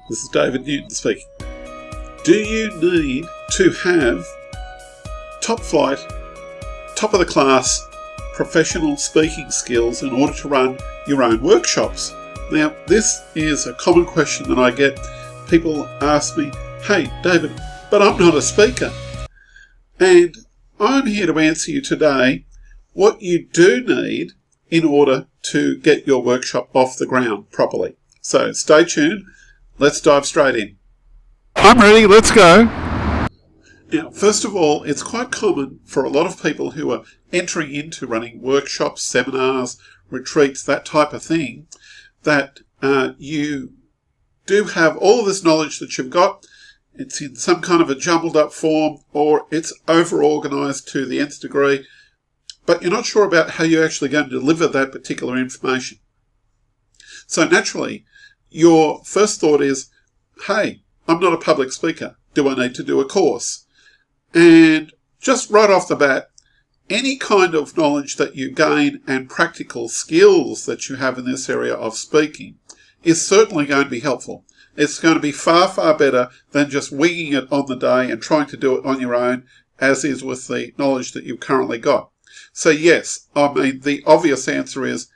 This is David Newton speaking. Do you need to have top flight, top of the class, professional speaking skills in order to run your own workshops? Now, this is a common question that I get. People ask me, hey, David, but I'm not a speaker. And I'm here to answer you today what you do need in order to get your workshop off the ground properly. So stay tuned. Let's dive straight in. I'm ready. Let's go. Now, first of all, it's quite common for a lot of people who are entering into running workshops, seminars, retreats, that type of thing, that you do have all of this knowledge that you've got. It's in some kind of a jumbled up form, or it's over-organised to the nth degree, but you're not sure about how you're actually going to deliver that particular information. So naturally, your first thought is, hey, I'm not a public speaker. Do I need to do a course? And just right off the bat, any kind of knowledge that you gain and practical skills that you have in this area of speaking is certainly going to be helpful. It's going to be far, far better than just winging it on the day and trying to do it on your own, as is with the knowledge that you've currently got. So yes, I mean, the obvious answer is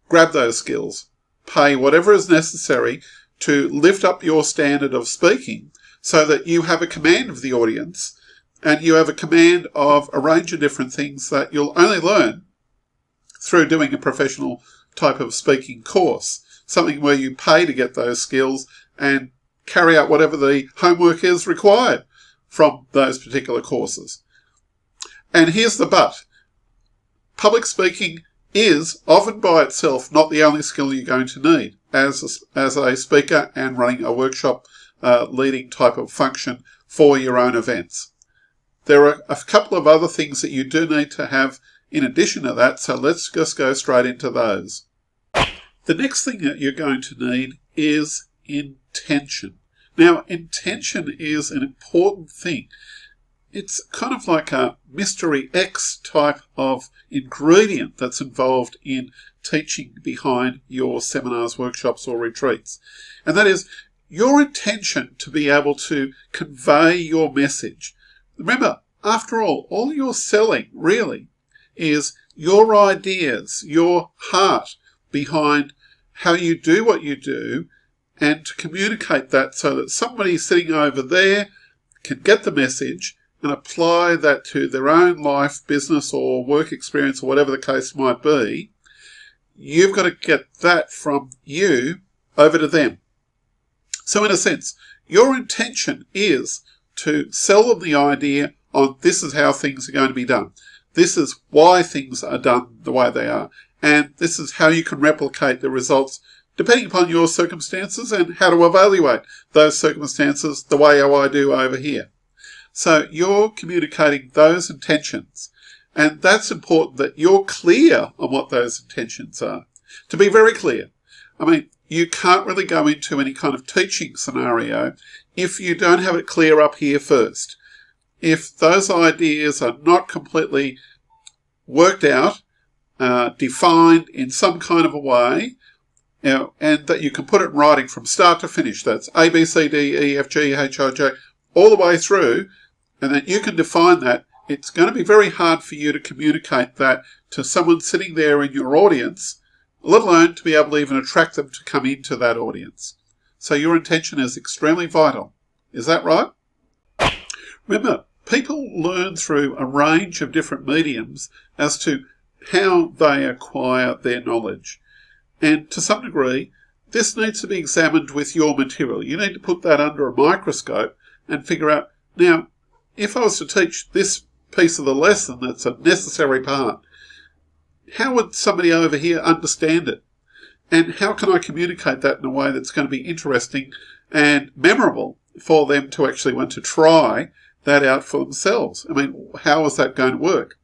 grab those skills, pay whatever is necessary to lift up your standard of speaking so that you have a command of the audience and you have a command of a range of different things that you'll only learn through doing a professional type of speaking course, something where you pay to get those skills and carry out whatever the homework is required from those particular courses. And here's the but. Public speaking is often by itself not the only skill you're going to need as a speaker and running a workshop leading type of function for your own events. There are a couple of other things that you do need to have in addition to that, so let's just go straight into those. The next thing that you're going to need is intention. Now, intention is an important thing. It's kind of like a Mystery X type of ingredient that's involved in teaching behind your seminars, workshops, or retreats. And that is your intention to be able to convey your message. Remember, after all you're selling really is your ideas, your heart behind how you do what you do, and to communicate that so that somebody sitting over there can get the message and apply that to their own life, business, or work experience, or whatever the case might be. You've got to get that from you over to them. So in a sense, your intention is to sell them the idea on this is how things are going to be done. This is why things are done the way they are. And this is how you can replicate the results depending upon your circumstances and how to evaluate those circumstances the way I do over here. So you're communicating those intentions. And that's important that you're clear on what those intentions are. To be very clear, I mean, you can't really go into any kind of teaching scenario if you don't have it clear up here first. If those ideas are not completely worked out, defined in some kind of a way, and that you can put it in writing from start to finish, that's A, B, C, D, E, F, G, H, I, J, all the way through, and that you can define that, it's going to be very hard for you to communicate that to someone sitting there in your audience, let alone to be able to even attract them to come into that audience. So your intention is extremely vital. Is that right? Remember, people learn through a range of different mediums as to how they acquire their knowledge. And to some degree, this needs to be examined with your material. You need to put that under a microscope and figure out, now, if I was to teach this piece of the lesson that's a necessary part, how would somebody over here understand it? And how can I communicate that in a way that's going to be interesting and memorable for them to actually want to try that out for themselves? I mean, how is that going to work?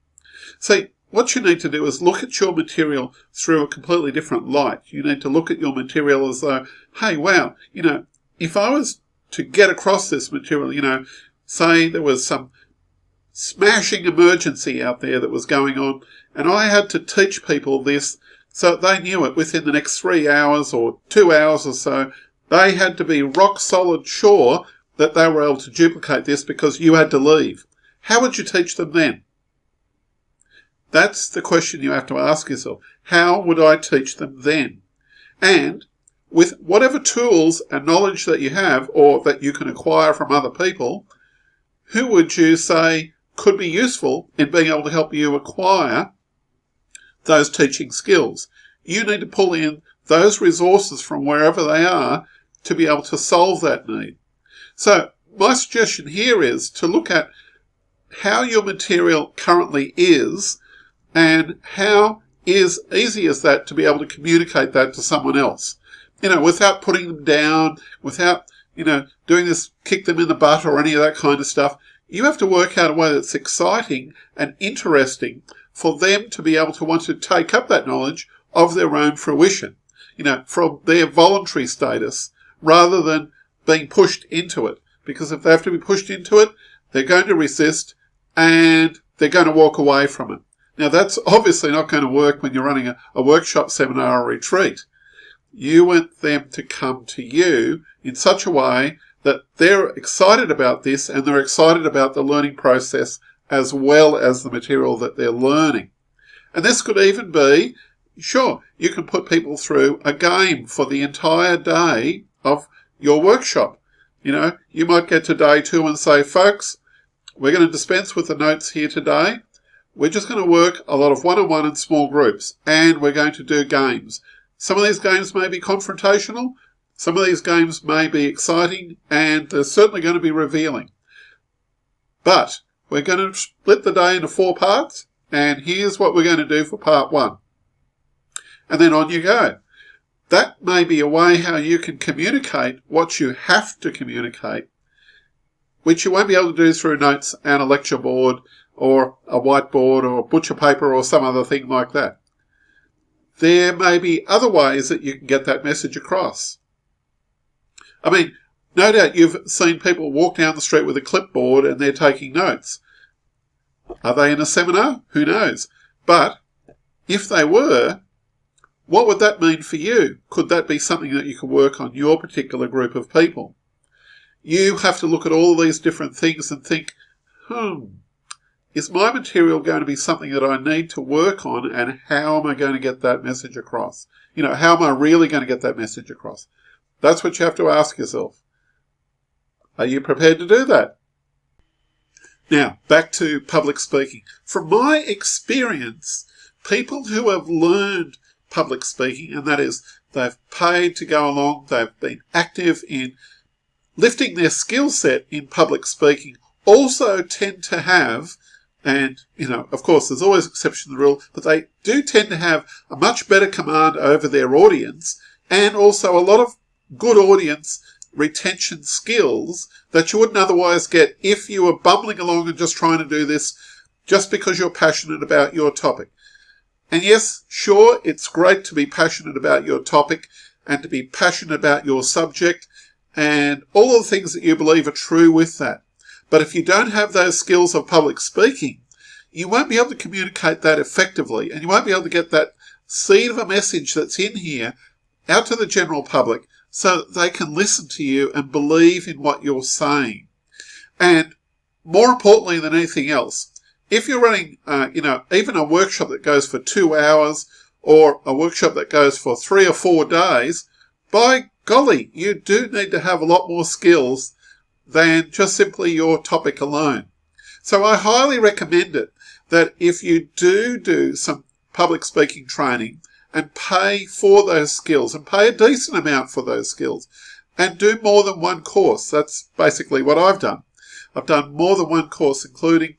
See, what you need to do is look at your material through a completely different light. You need to look at your material as though, hey, wow, if I was to get across this material, say there was some smashing emergency out there that was going on, and I had to teach people this so they knew it within the next 3 hours or 2 hours or so, They had to be rock solid sure that they were able to duplicate this because you had to leave. How would you teach them then? That's the question you have to ask yourself. How would I teach them then? And with whatever tools and knowledge that you have or that you can acquire from other people, who would you say could be useful in being able to help you acquire those teaching skills? You need to pull in those resources from wherever they are to be able to solve that need. So my suggestion here is to look at how your material currently is and how is easy as that to be able to communicate that to someone else. Without putting them down, without, doing this kick them in the butt or any of that kind of stuff. You have to work out a way that's exciting and interesting for them to be able to want to take up that knowledge of their own fruition, from their voluntary status rather than being pushed into it. Because if they have to be pushed into it, they're going to resist and they're going to walk away from it. Now, that's obviously not going to work when you're running a workshop, seminar, or retreat. You want them to come to you in such a way that they're excited about this and they're excited about the learning process as well as the material that they're learning. And this could even be, sure, you can put people through a game for the entire day of your workshop. You might get to day 2 and say, folks, we're going to dispense with the notes here today. We're just going to work a lot of one-on-one and small groups, and we're going to do games. Some of these games may be confrontational, some of these games may be exciting, and they're certainly going to be revealing. But we're going to split the day into 4 parts, and here's what we're going to do for part 1. And then on you go. That may be a way how you can communicate what you have to communicate, which you won't be able to do through notes and a lecture board or a whiteboard or butcher paper or some other thing like that. There may be other ways that you can get that message across. I mean, no doubt you've seen people walk down the street with a clipboard and they're taking notes. Are they in a seminar? Who knows? But if they were, what would that mean for you? Could that be something that you could work on your particular group of people? You have to look at all these different things and think, is my material going to be something that I need to work on, and how am I going to get that message across? How am I really going to get that message across? That's what you have to ask yourself. Are you prepared to do that? Now, back to public speaking. From my experience, people who have learned public speaking, and that is they've paid to go along, they've been active in lifting their skill set in public speaking, also tend to have, and, of course, there's always exception to the rule, but they do tend to have a much better command over their audience and also a lot of good audience retention skills that you wouldn't otherwise get if you were bumbling along and just trying to do this just because you're passionate about your topic. And yes, sure, it's great to be passionate about your topic and to be passionate about your subject and all of the things that you believe are true with that. But if you don't have those skills of public speaking, you won't be able to communicate that effectively, and you won't be able to get that seed of a message that's in here out to the general public so that they can listen to you and believe in what you're saying. And more importantly than anything else, if you're running, even a workshop that goes for 2 hours or a workshop that goes for 3 or 4 days, by golly, you do need to have a lot more skills than just simply your topic alone. So I highly recommend it that if you do some public speaking training and pay for those skills and pay a decent amount for those skills and do more than one course. That's basically what I've done. I've done more than one course, including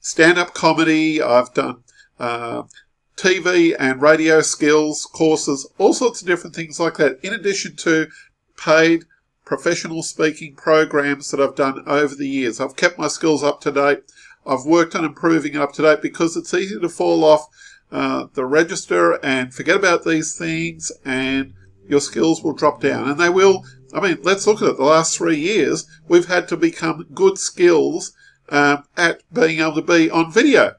stand-up comedy. I've done TV and radio skills courses, all sorts of different things like that, in addition to paid professional speaking programs that I've done over the years. I've kept my skills up to date. I've worked on improving it up to date because it's easy to fall off the register and forget about these things, and your skills will drop down. And they will. I mean, let's look at it. The last 3 years, we've had to become good skills at being able to be on video.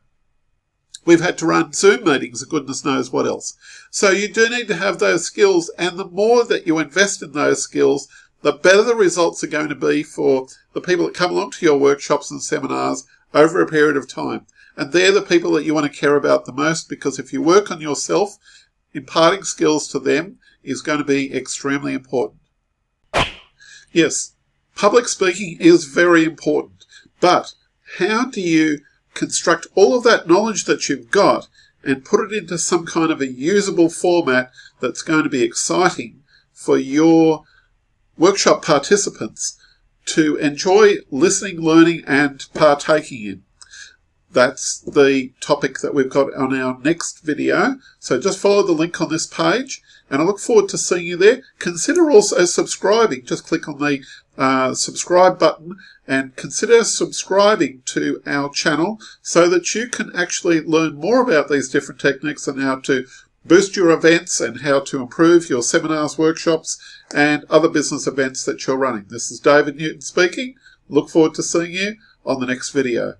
We've had to run Zoom meetings and goodness knows what else. So you do need to have those skills, and the more that you invest in those skills, the better the results are going to be for the people that come along to your workshops and seminars over a period of time. And they're the people that you want to care about the most, because if you work on yourself, imparting skills to them is going to be extremely important. Yes, public speaking is very important, but how do you construct all of that knowledge that you've got and put it into some kind of a usable format that's going to be exciting for your workshop participants to enjoy listening, learning, and partaking in? That's the topic that we've got on our next video. So just follow the link on this page, and I look forward to seeing you there. Consider also subscribing. Just click on the subscribe button and consider subscribing to our channel so that you can actually learn more about these different techniques and how to boost your events and how to improve your seminars, workshops, and other business events that you're running. This is David Newton speaking. Look forward to seeing you on the next video.